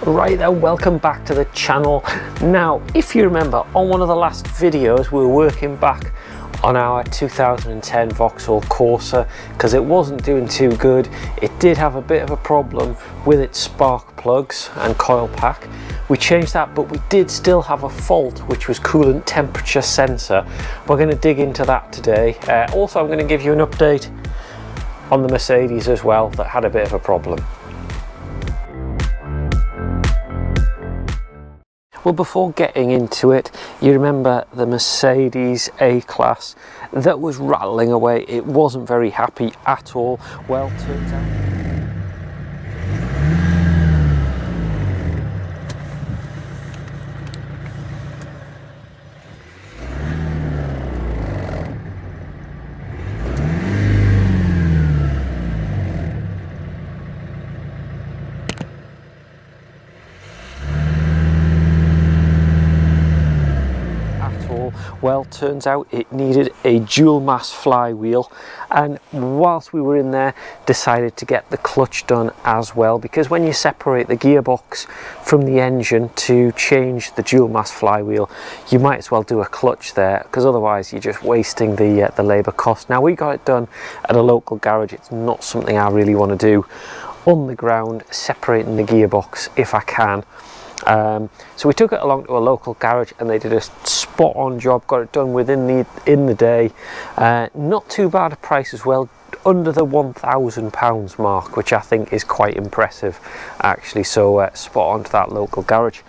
Right then, welcome back to the channel. Now, if you remember, on one of the last videos we were working back on our 2010 Vauxhall Corsa because it wasn't doing too good. It did have a bit of a problem with its spark plugs and coil pack. We changed that, but we did still have a fault, which was coolant temperature sensor. We're going to dig into that today. Also, I'm going to give you an update on the Mercedes as well that had a bit of a problem. Well, before getting into it, you remember the Mercedes A-Class that was rattling away. It wasn't very happy at all. Well, turns out it needed a dual mass flywheel, and whilst we were in there decided to get the clutch done as well, because when you separate the gearbox from the engine to change the dual mass flywheel, you might as well do a clutch there, because otherwise you're just wasting the labour cost. Now, we got it done at a local garage. It's not something I really want to do on the ground, separating the gearbox if I can. So we took it along to a local garage and they did a spot on job, got it done within the day. Not too bad a price as well, under the £1,000 mark, which I think is quite impressive actually. So spot on to that local garage.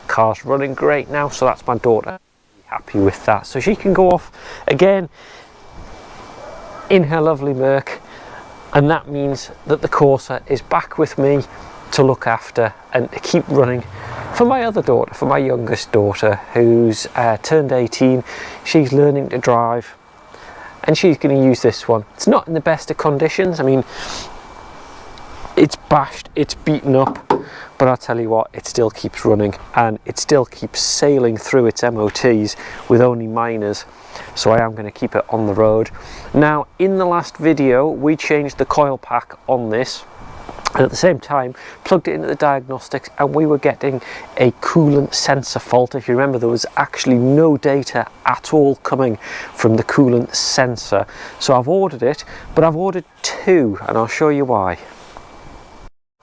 Car's running great now, so that's my daughter, happy with that, so she can go off again in her lovely Merc, and that means that the Corsa is back with me to look after and to keep running for my other daughter, for my youngest daughter, who's turned 18. She's learning to drive and she's going to use this one. It's not in the best of conditions. I mean, it's bashed, it's beaten up, but I'll tell you what, it still keeps running and it still keeps sailing through its MOTs with only minors. So I am going to keep it on the road. Now, in the last video we changed the coil pack on this, and at the same time plugged it into the diagnostics, and we were getting a coolant sensor fault. If you remember, there was actually no data at all coming from the coolant sensor. So I've ordered it, but I've ordered two, and I'll show you why.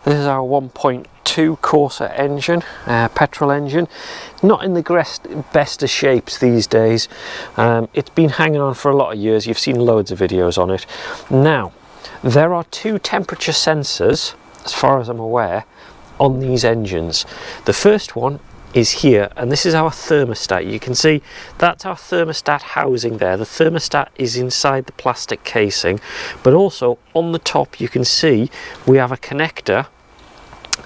This is our 1.2 Corsa engine, petrol engine. Not in the best of shapes these days. It's been hanging on for a lot of years. You've seen loads of videos on it. Now, there are two temperature sensors, as far as I'm aware, on these engines. The first one is here, and this is our thermostat. You can see that's our thermostat housing there. The thermostat is inside the plastic casing, but also on the top you can see we have a connector,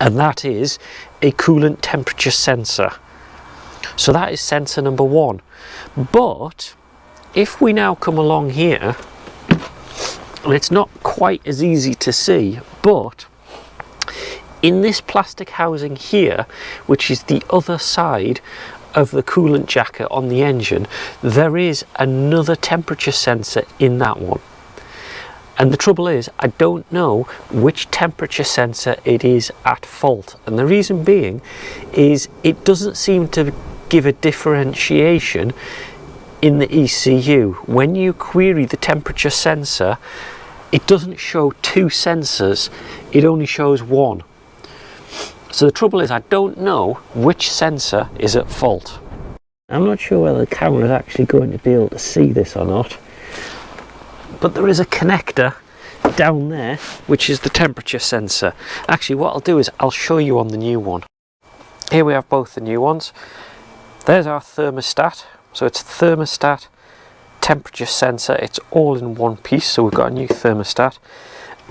and that is a coolant temperature sensor. So that is sensor number one. But if we now come along here, and it's not quite as easy to see, but in this plastic housing here, which is the other side of the coolant jacket on the engine, there is another temperature sensor in that one. And the trouble is, I don't know which temperature sensor it is at fault. And the reason being is it doesn't seem to give a differentiation in the ECU. When you query the temperature sensor, it doesn't show two sensors, it only shows one. So the trouble is, I don't know which sensor is at fault. I'm not sure whether the camera is actually going to be able to see this or not, but there is a connector down there which is the temperature sensor. Actually, what I'll do is I'll show you on the new one. Here we have both the new ones. There's our thermostat, so it's thermostat, temperature sensor, it's all in one piece. So we've got a new thermostat,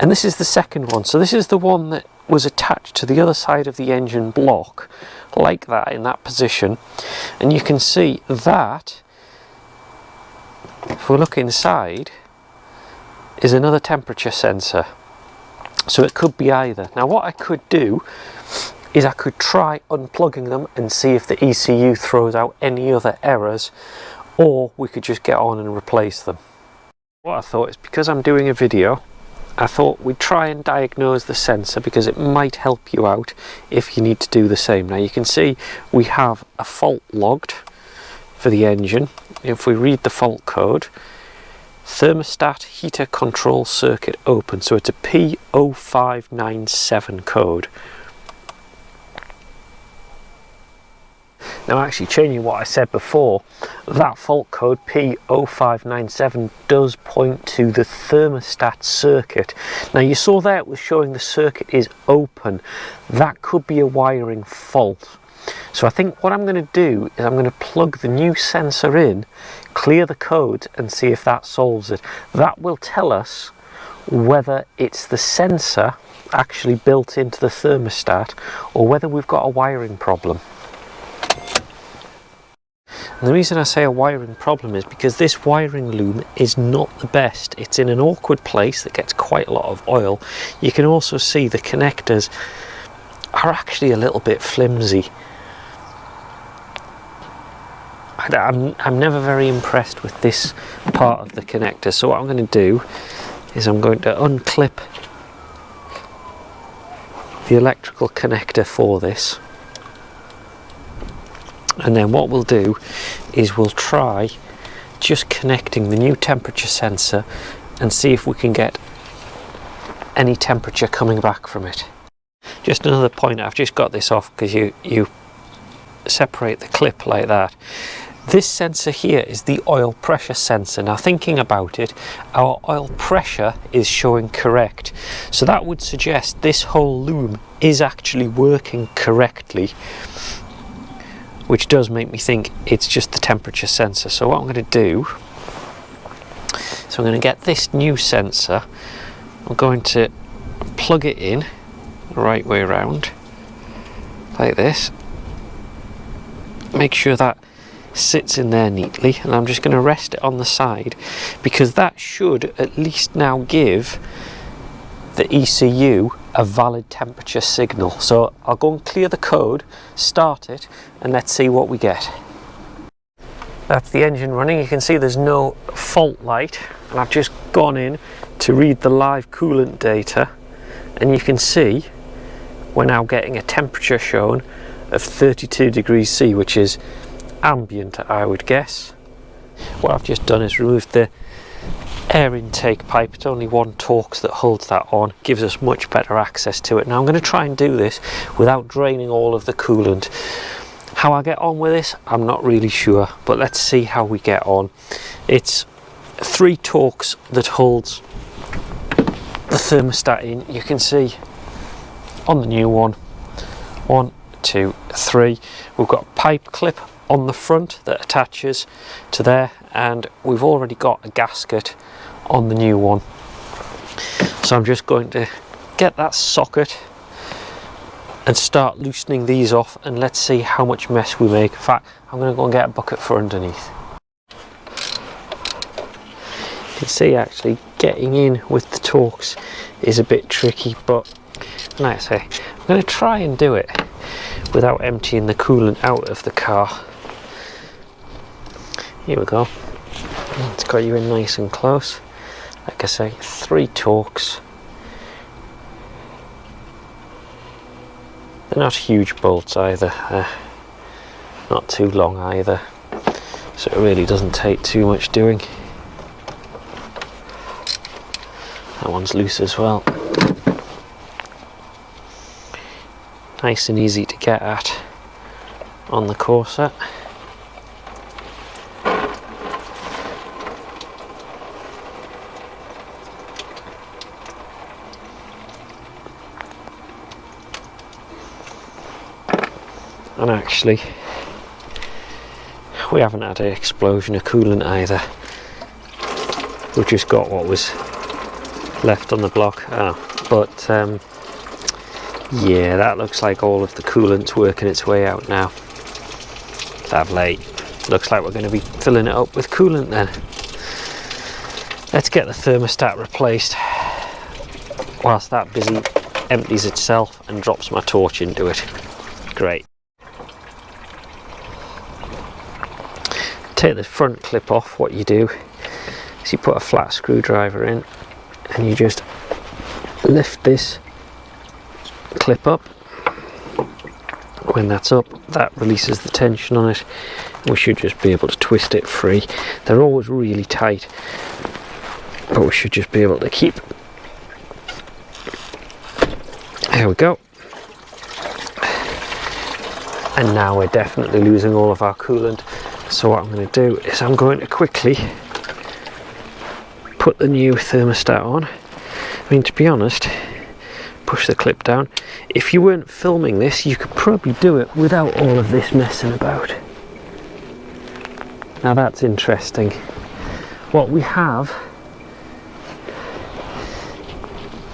and this is the second one. So this is the one that was attached to the other side of the engine block, like that, in that position. And you can see that if we look inside is another temperature sensor. So it could be either. Now what I could do is I could try unplugging them and see if the ECU throws out any other errors, or we could just get on and replace them. What I thought is, because I'm doing a video I thought we'd try and diagnose the sensor because it might help you out if you need to do the same. Now you can see we have a fault logged for the engine. If we read the fault code, thermostat heater control circuit open, so it's a P0597 code. Now actually, changing what I said before, that fault code P0597 does point to the thermostat circuit. Now you saw there it was showing the circuit is open. That could be a wiring fault. So I think what I'm going to do is I'm going to plug the new sensor in, clear the code, and see if that solves it. That will tell us whether it's the sensor actually built into the thermostat or whether we've got a wiring problem. And the reason I say a wiring problem is because this wiring loom is not the best. It's in an awkward place that gets quite a lot of oil. You can also see the connectors are actually a little bit flimsy. I'm never very impressed with this part of the connector, so what I'm going to do is I'm going to unclip the electrical connector for this, and then what we'll do is we'll try just connecting the new temperature sensor and see if we can get any temperature coming back from it. Just another point, I've just got this off because you separate the clip like that. This sensor here is the oil pressure sensor. Now thinking about it, our oil pressure is showing correct. So that would suggest this whole loom is actually working correctly, which does make me think it's just the temperature sensor. So what I'm going to do, so I'm going to get this new sensor, I'm going to plug it in the right way around, like this. Make sure that sits in there neatly, and I'm just going to rest it on the side because that should at least now give the ECU a valid temperature signal. So I'll go and clear the code, start it, and let's see what we get. That's the engine running. You can see there's no fault light, and I've just gone in to read the live coolant data, and you can see we're now getting a temperature shown of 32 degrees C, which is ambient, I would guess. What I've just done is removed the air intake pipe. It's only one Torx that holds that on, gives us much better access to it. Now I'm going to try and do this without draining all of the coolant. How I get on with this, I'm not really sure, but let's see how we get on. It's 3 Torx that holds the thermostat in. You can see on the new one, 1, 2, 3. We've got a pipe clip on the front that attaches to there, and we've already got a gasket on the new one. So I'm just going to get that socket and start loosening these off, and let's see how much mess we make. In fact, I'm going to go and get a bucket for underneath. You can see actually getting in with the Torx is a bit tricky, but like I say, I'm going to try and do it without emptying the coolant out of the car. Here we go. It's got you in nice and close. Like I say, 3 Torx. They're not huge bolts either. Not too long either. So it really doesn't take too much doing. That one's loose as well. Nice and easy to get at on the Corsa. And actually, we haven't had an explosion of coolant either. We've just got what was left on the block. But yeah, that looks like all of the coolant's working its way out now. Lovely. Looks like we're going to be filling it up with coolant then. Let's get the thermostat replaced whilst that busy empties itself and drops my torch into it. Great. Take the front clip off. What you do is you put a flat screwdriver in and you just lift this clip up. When that's up, that releases the tension on it. We should just be able to twist it free. They're always really tight, but we should just be able to keep. There we go. And now we're definitely losing all of our coolant. So what I'm going to do is I'm going to quickly put the new thermostat on. I mean, to be honest, push the clip down. If you weren't filming this, you could probably do it without all of this messing about. Now that's interesting. What we have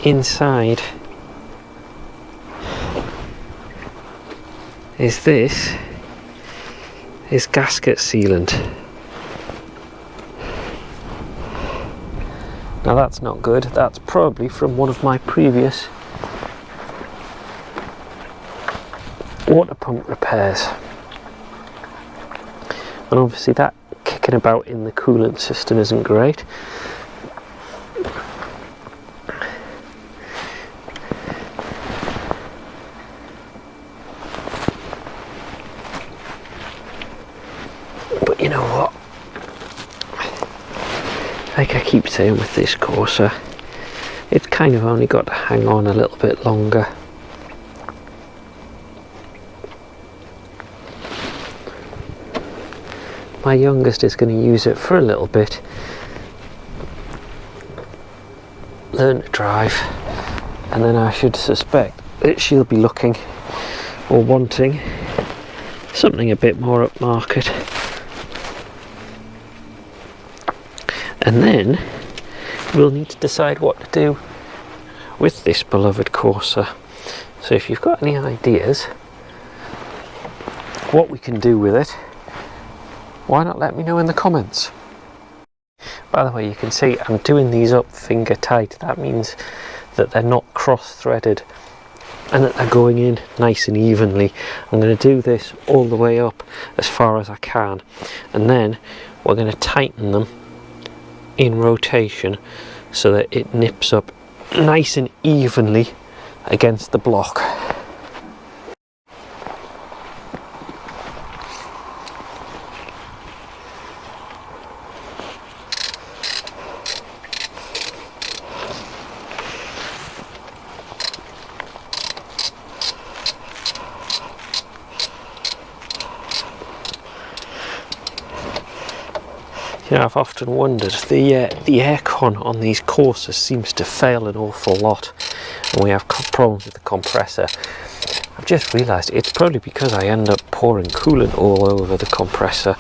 inside is gasket sealant. Now that's not good. That's probably from one of my previous water pump repairs. And obviously that kicking about in the coolant system isn't great. But you know what? Like I keep saying with this Corsa, it's kind of only got to hang on a little bit longer. My youngest is going to use it for a little bit, learn to drive, and then I should suspect that she'll be looking or wanting something a bit more upmarket. And then we'll need to decide what to do with this beloved Corsa. So if you've got any ideas what we can do with it, why not let me know in the comments. By the way, you can see I'm doing these up finger tight. That means that they're not cross threaded and that they're going in nice and evenly. I'm going to do this all the way up as far as I can, and then we're going to tighten them in rotation so that it nips up nice and evenly against the block. You know, I've often wondered, the aircon on these Corsas seems to fail an awful lot, and we have problems with the compressor. I've just realised it's probably because I end up pouring coolant all over the compressor,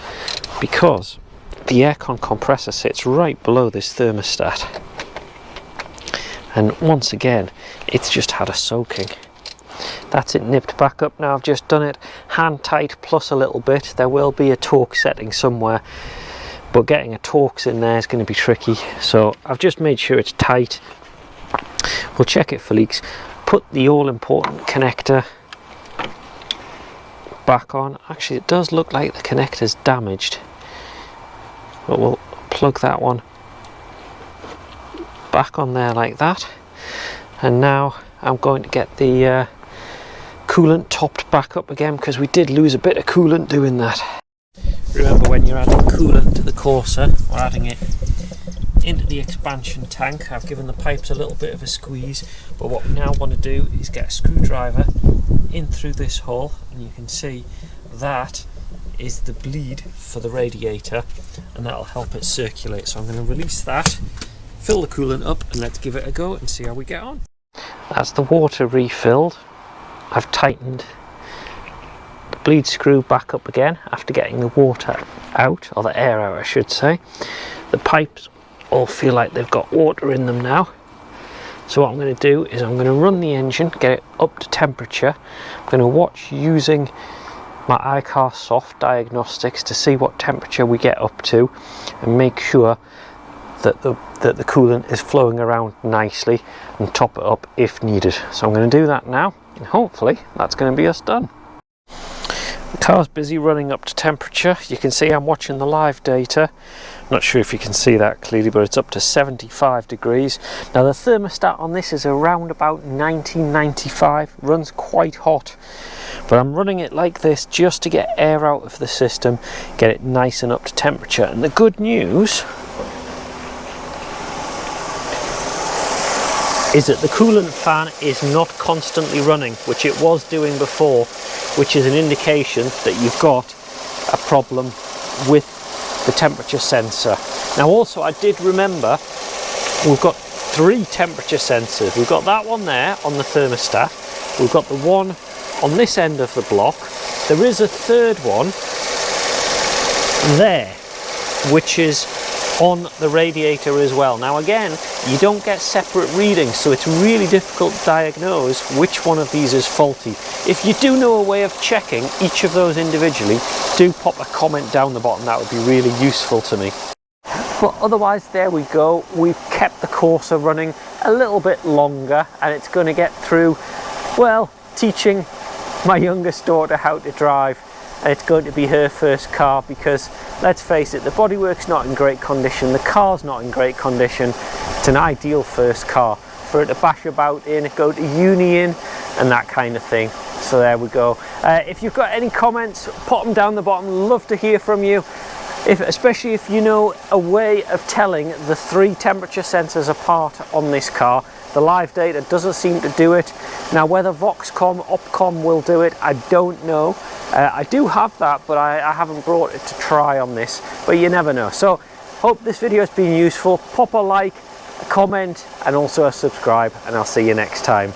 because the aircon compressor sits right below this thermostat, and once again it's just had a soaking. That's it nipped back up now. I've just done it hand tight plus a little bit. There will be a torque setting somewhere, but getting a Torx in there is going to be tricky, so I've just made sure it's tight. We'll check it for leaks, put the all-important connector back on. Actually, it does look like the connector's damaged, but we'll plug that one back on there like that. And now I'm going to get the coolant topped back up again, because we did lose a bit of coolant doing that. Remember, when you're adding coolant to the Corsa, we're adding it into the expansion tank. I've given the pipes a little bit of a squeeze, but what we now want to do is get a screwdriver in through this hole, and you can see that is the bleed for the radiator, and that'll help it circulate. So I'm going to release that, fill the coolant up, and let's give it a go and see how we get on. That's the water refilled. I've tightened bleed screw back up again after getting the water out, or the air out I should say. The pipes all feel like they've got water in them now, so what I'm going to do is I'm going to run the engine, get it up to temperature. I'm going to watch using my iCar Soft diagnostics to see what temperature we get up to, and make sure that the coolant is flowing around nicely, and top it up if needed. So I'm going to do that now, and hopefully that's going to be us done. The car's busy running up to temperature. You can see I'm watching the live data. I'm not sure if you can see that clearly, but it's up to 75 degrees. Now the thermostat on this is around about 1995, runs quite hot. But I'm running it like this just to get air out of the system, get it nice and up to temperature. And the good news is that the coolant fan is not constantly running, which it was doing before, which is an indication that you've got a problem with the temperature sensor. Now also, I did remember we've got 3 temperature sensors. We've got that one there on the thermostat, we've got the one on this end of the block, there is a third one there which is on the radiator as well. Now again, you don't get separate readings, so it's really difficult to diagnose which one of these is faulty. If you do know a way of checking each of those individually, do pop a comment down the bottom, that would be really useful to me. But otherwise, there we go, we've kept the Corsa running a little bit longer, and it's going to get through, well, teaching my youngest daughter how to drive. And it's going to be her first car, because let's face it, the bodywork's not in great condition, the car's not in great condition. It's an ideal first car for her to bash about in, go to uni in, and that kind of thing. So there we go. If you've got any comments, pop them down the bottom. Love to hear from you, especially if you know a way of telling the 3 temperature sensors apart on this car. The live data doesn't seem to do it. Now whether Voxcom, Opcom will do it, I don't know. I do have that, but I haven't brought it to try on this, but you never know. So hope this video has been useful. Pop a like, a comment, and also a subscribe, and I'll see you next time.